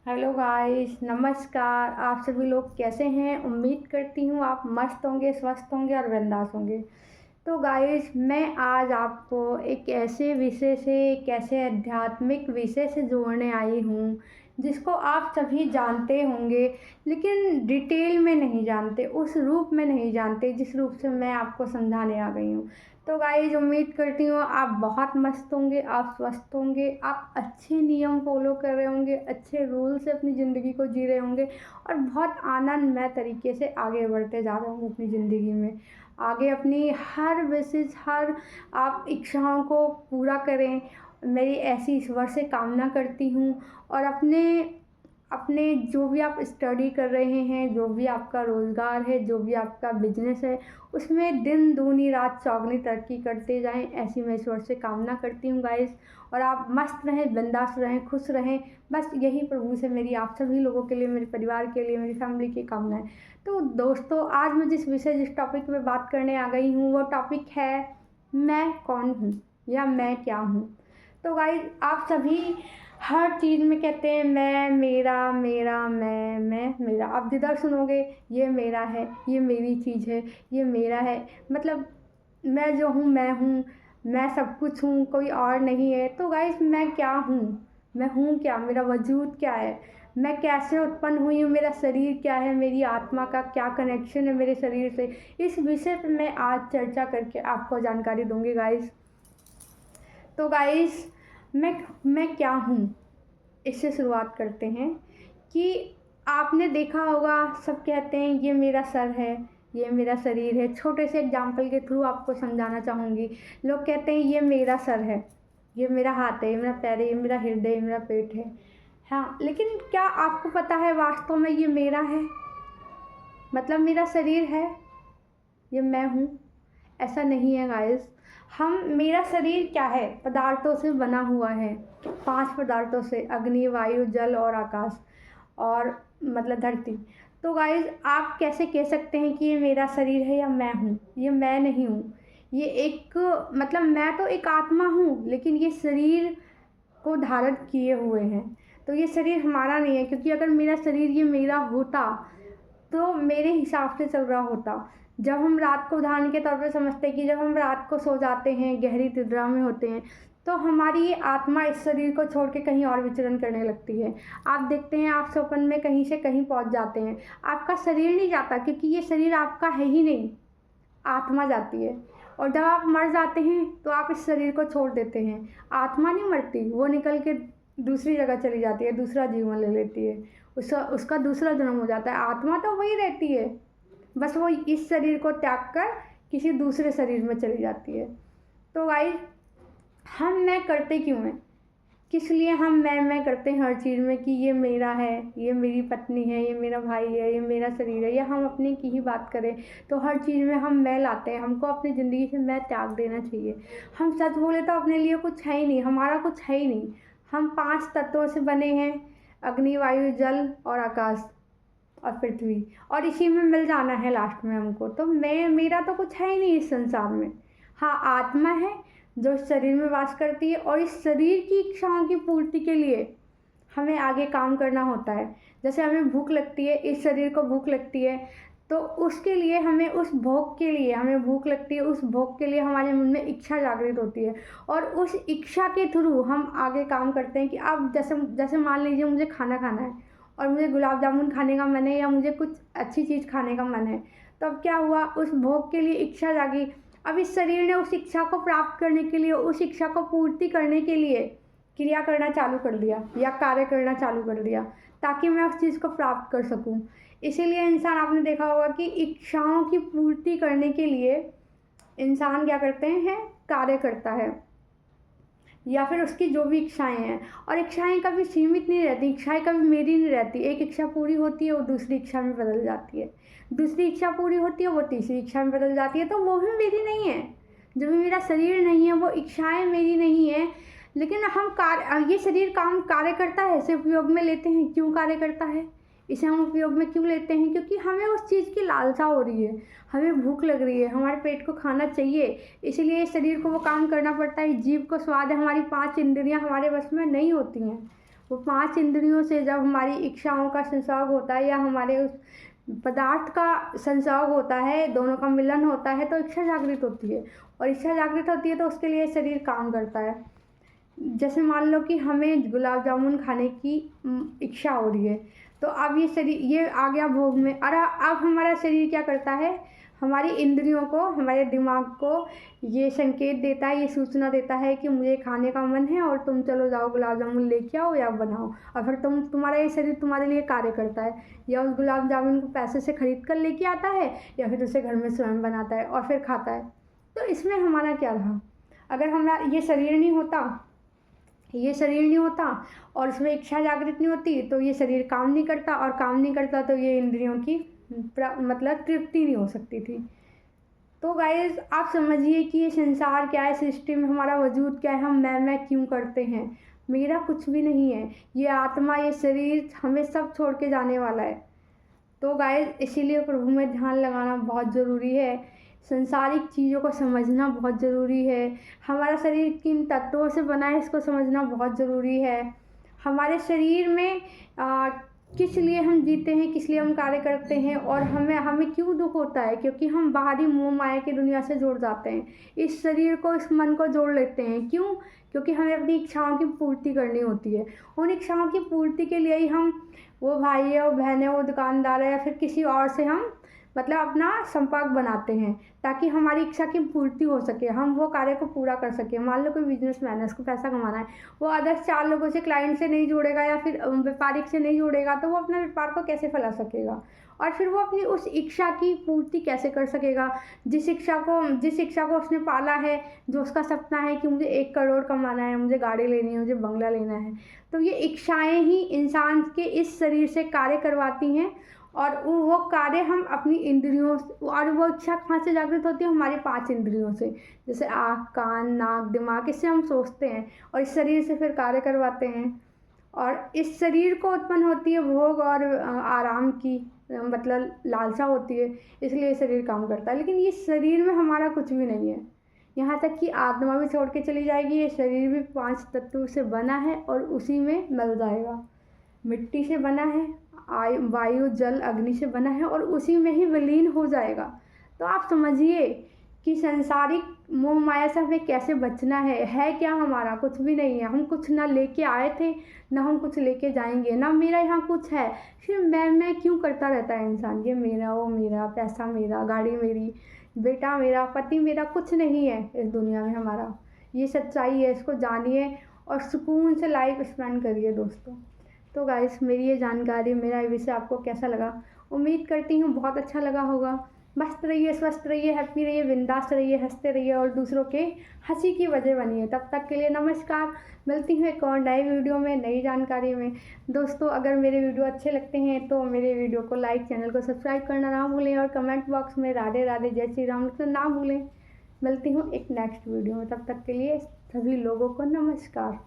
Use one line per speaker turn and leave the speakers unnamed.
Hello guys, नमस्कार। आप सभी लोग कैसे हैं? उम्मीद करती हूँ आप मस्त होंगे, स्वस्थ होंगे और बिंदास होंगे। तो गाइस, मैं आज आपको एक ऐसे विषय से, एक ऐसे आध्यात्मिक विषय से जोड़ने आई हूँ जिसको आप सभी जानते होंगे, लेकिन डिटेल में नहीं जानते, उस रूप में नहीं जानते जिस रूप से मैं आपको समझाने आ गई हूँ। तो गाइस, उम्मीद करती हूँ आप बहुत मस्त होंगे, आप स्वस्थ होंगे, आप अच्छे नियम फॉलो कर रहे होंगे, अच्छे रूल से अपनी ज़िंदगी को जी रहे होंगे और बहुत आनंदमय तरीके से आगे बढ़ते जा रहे होंगे अपनी ज़िंदगी में। आगे अपनी हर विशेष, हर आप इच्छाओं को पूरा करें, मेरी ऐसी ईश्वर से कामना करती हूँ। और अपने अपने जो भी आप स्टडी कर रहे हैं, जो भी आपका रोज़गार है, जो भी आपका बिजनेस है, उसमें दिन दूनी रात चौगनी तरक्की करते जाएं, ऐसी मैं ईश्वर से कामना करती हूँ गाइस। और आप मस्त रहें, बिंदास रहें, खुश रहें, बस यही प्रभु से मेरी आप सभी लोगों के लिए, मेरे परिवार के लिए, मेरी फैमिली की कामना है। तो दोस्तों, आज मैं जिस टॉपिक पे बात करने आ गई हूँ वो टॉपिक है मैं कौन हूँ या मैं क्या हूँ। तो गाइस, आप सभी हर चीज़ में कहते हैं मैं, मेरा, मेरा, मैं, मेरा। आप जिधर सुनोगे ये मेरा है, ये मेरी चीज़ है, ये मेरा है, मतलब मैं जो हूँ मैं हूँ, मैं सब कुछ हूँ, कोई और नहीं है। तो गाइस, मैं क्या हूँ? मैं हूँ क्या? मेरा वजूद क्या है? मैं कैसे उत्पन्न हुई हूँ? मेरा शरीर क्या है? मेरी आत्मा का क्या कनेक्शन है मेरे शरीर से? इस विषय पे मैं आज चर्चा करके आपको जानकारी दूंगी गाइस। तो गाइस, मैं क्या हूँ, इससे शुरुआत करते हैं। कि आपने देखा होगा, सब कहते हैं ये मेरा सर है, ये मेरा शरीर है। छोटे से एग्जाम्पल के थ्रू आपको समझाना चाहूँगी। लोग कहते हैं ये मेरा सर है, ये मेरा हाथ है, ये मेरा पैर है, ये मेरा हृदय, ये मेरा पेट है। हाँ, लेकिन क्या आपको पता है वास्तव में ये मेरा है? मतलब मेरा शरीर है, ये मैं हूँ? ऐसा नहीं है गाइस। मेरा शरीर क्या है? पदार्थों से बना हुआ है, 5 पदार्थों से, अग्नि, वायु, जल और आकाश, और मतलब धरती। तो गाइस, आप कैसे कह सकते हैं कि ये मेरा शरीर है या मैं हूँ? ये मैं नहीं हूँ। ये एक, मतलब मैं तो एक आत्मा हूँ, लेकिन ये शरीर को धारण किए हुए हैं। तो ये शरीर हमारा नहीं है, क्योंकि अगर मेरा शरीर ये मेरा होता तो मेरे हिसाब से चल रहा होता। जब हम रात को, उदाहरण के तौर पे समझते हैं कि जब हम रात को सो जाते हैं, गहरी निद्रा में होते हैं, तो हमारी ये आत्मा इस शरीर को छोड़ के कहीं और विचरण करने लगती है। आप देखते हैं, आप स्वप्न में कहीं से कहीं पहुंच जाते हैं, आपका शरीर नहीं जाता, क्योंकि ये शरीर आपका है ही नहीं, आत्मा जाती है। और जब आप मर जाते हैं तो आप इस शरीर को छोड़ देते हैं, आत्मा नहीं मरती, वो निकल के दूसरी जगह चली जाती है, दूसरा जीवन ले लेती है, उसका उसका दूसरा जन्म हो जाता है। आत्मा तो वही रहती है, बस वो इस शरीर को त्याग कर किसी दूसरे शरीर में चली जाती है। तो गाइस, हम मैं करते क्यों हैं? किस लिए हम मैं करते हैं हर चीज़ में? कि ये मेरा है, ये मेरी पत्नी है, ये मेरा भाई है, ये मेरा शरीर है, या हम अपने की ही बात करें तो हर चीज़ में हम मैं लाते हैं। हमको अपनी ज़िंदगी से मैं त्याग देना चाहिए। हम सच बोले तो अपने लिए कुछ है ही नहीं, हमारा कुछ है ही नहीं। हम 5 तत्वों से बने हैं, अग्नि, वायु, जल और आकाश और पृथ्वी, और इसी में मिल जाना है लास्ट में हमको। तो मैं, मेरा तो कुछ है ही नहीं इस संसार में। हाँ, आत्मा है जो इस शरीर में वास करती है, और इस शरीर की इच्छाओं की पूर्ति के लिए हमें आगे काम करना होता है। जैसे हमें भूख लगती है, इस शरीर को भूख लगती है, तो उसके लिए हमें, उस भोग के लिए हमें भूख लगती है, उस भोग के लिए हमारे मन में इच्छा जागृत होती है, और उस इच्छा के थ्रू हम आगे काम करते हैं। कि अब जैसे जैसे मान लीजिए मुझे खाना खाना है और मुझे गुलाब जामुन खाने का मन है, या मुझे कुछ अच्छी चीज़ खाने का मन है, तो अब क्या हुआ, उस भोग के लिए इच्छा जागी। अब इस शरीर ने उस इच्छा को प्राप्त करने के लिए, उस इच्छा को पूर्ति करने के लिए क्रिया करना चालू कर दिया या कार्य करना चालू कर दिया, ताकि मैं उस चीज़ को प्राप्त कर सकूं। इसीलिए इंसान, आपने देखा होगा कि इच्छाओं की पूर्ति करने के लिए इंसान क्या करते हैं, कार्य करता है, या फिर उसकी जो भी इच्छाएं हैं। और इच्छाएं कभी सीमित नहीं रहती, इच्छाएं कभी मेरी नहीं रहती। एक इच्छा पूरी होती है, वो दूसरी इच्छा में बदल जाती है, दूसरी इच्छा पूरी होती है, वो तीसरी इच्छा में बदल जाती है, तो वो भी मेरी नहीं है। जो भी मेरा शरीर नहीं है, वो इच्छाएं मेरी नहीं है। लेकिन हम कार्य, ये शरीर काम कार्य करता है, इसे उपयोग में लेते हैं। क्यों कार्य करता है? इसे हम उपयोग में क्यों लेते हैं? क्योंकि हमें उस चीज़ की लालसा हो रही है, हमें भूख लग रही है, हमारे पेट को खाना चाहिए, इसीलिए शरीर को वो काम करना पड़ता है। जीभ को स्वाद है, हमारी 5 इंद्रियां हमारे बस में नहीं होती हैं, वो 5 इंद्रियों से जब हमारी इच्छाओं का संसर्ग होता है या हमारे उस पदार्थ का संसर्ग होता है, दोनों का मिलन होता है, तो इच्छा जागृत होती है। और इच्छा जागृत होती है तो उसके लिए शरीर काम करता है। जैसे मान लो कि हमें गुलाब जामुन खाने की इच्छा हो रही है, तो अब ये शरीर ये आ गया भोग में। और अब हमारा शरीर क्या करता है, हमारी इंद्रियों को, हमारे दिमाग को ये संकेत देता है, ये सूचना देता है कि मुझे खाने का मन है और तुम चलो जाओ गुलाब जामुन लेके आओ या बनाओ। और फिर तुम्हारा ये शरीर तुम्हारे लिए कार्य करता है, या उस गुलाब जामुन को पैसे से खरीद कर लेके आता है या फिर उसे घर में स्वयं बनाता है और फिर खाता है। तो इसमें हमारा क्या रहा, अगर हमारा ये शरीर नहीं होता और उसमें इच्छा जागृत नहीं होती तो ये शरीर काम नहीं करता, और काम नहीं करता तो ये इंद्रियों की मतलब तृप्ति नहीं हो सकती थी। तो गाइस आप समझिए कि ये संसार क्या है, सृष्टि में हमारा वजूद क्या है, हम मैं क्यों करते हैं। मेरा कुछ भी नहीं है, ये आत्मा, ये शरीर हमें सब छोड़ के जाने वाला है। तो गाइस इसीलिए प्रभु में ध्यान लगाना बहुत ज़रूरी है, संसारिक चीज़ों को समझना बहुत ज़रूरी है। हमारा शरीर किन तत्वों से बना है इसको समझना बहुत ज़रूरी है। हमारे शरीर में किस लिए हम जीते हैं, किस लिए हम कार्य करते हैं, और हमें क्यों दुख होता है, क्योंकि हम बाहरी मोह माया की दुनिया से जुड़ जाते हैं। इस शरीर को, इस मन को जोड़ लेते हैं। क्यों? क्योंकि हमें अपनी इच्छाओं की पूर्ति करनी होती है। उन इच्छाओं की पूर्ति के लिए ही हम, वो भाई है, वो बहन है, वो दुकानदार है, या फिर किसी और से हम मतलब अपना संपर्क बनाते हैं ताकि हमारी इच्छा की पूर्ति हो सके, हम वो कार्य को पूरा कर सकें। मान लो कोई बिजनेसमैन है, उसको पैसा कमाना है, वो अदर्स 4 लोगों से, क्लाइंट से नहीं जुड़ेगा या फिर व्यापारिक से नहीं जुड़ेगा तो वो अपना व्यापार को कैसे फैला सकेगा, और फिर वो अपनी उस इच्छा की पूर्ति कैसे कर सकेगा, जिस इच्छा को उसने पाला है, जो उसका सपना है कि मुझे 1 करोड़ कमाना है, मुझे गाड़ी लेनी है, मुझे बंगला लेना है। तो ये इच्छाएं ही इंसान के इस शरीर से कार्य करवाती हैं, और वो कार्य हम अपनी इंद्रियों, और वो इच्छा कहाँ से जागृत होती है, हमारी 5 इंद्रियों से, जैसे आँख, कान, नाक, दिमाग, इससे हम सोचते हैं और इस शरीर से फिर कार्य करवाते हैं। और इस शरीर को उत्पन्न होती है भोग और आराम की मतलब लालसा होती है, इसलिए शरीर काम करता है। लेकिन ये शरीर में हमारा कुछ भी नहीं है, यहाँ तक कि आत्मा भी छोड़ के चली जाएगी। ये शरीर भी 5 तत्वों से बना है और उसी में मिल जाएगा। मिट्टी से बना है, वायु, जल, अग्नि से बना है और उसी में ही विलीन हो जाएगा। तो आप समझिए कि सांसारिक मोह माया से हमें कैसे बचना है क्या हमारा कुछ भी नहीं है। हम कुछ ना लेके आए थे, ना हम कुछ लेके जाएंगे, ना मेरा यहाँ कुछ है। फिर मैं क्यों करता रहता है इंसान, ये मेरा, वो मेरा, पैसा मेरा, गाड़ी मेरी, बेटा मेरा, पति मेरा, कुछ नहीं है इस दुनिया में हमारा। ये सच्चाई है, इसको जानिए और सुकून से लाइफ स्पेंड करिए दोस्तों। तो गाइस मेरी ये जानकारी, मेरा ये विषय आपको कैसा लगा, उम्मीद करती हूँ बहुत अच्छा लगा होगा। मस्त रहिए, स्वस्थ रहिए, हैप्पी रहिए, बिंदास रहिए, हंसते रहिए और दूसरों के हंसी की वजह बनिए। तब तक के लिए नमस्कार। मिलती हूँ एक और नई वीडियो में, नई जानकारी में। दोस्तों अगर मेरे वीडियो अच्छे लगते हैं तो मेरे वीडियो को लाइक, चैनल को सब्सक्राइब करना ना भूलें और कमेंट बॉक्स में राधे राधे, जय श्री राम लिखना ना भूलें। मिलती हूँ एक नेक्स्ट वीडियो में, तब तक के लिए सभी लोगों को नमस्कार।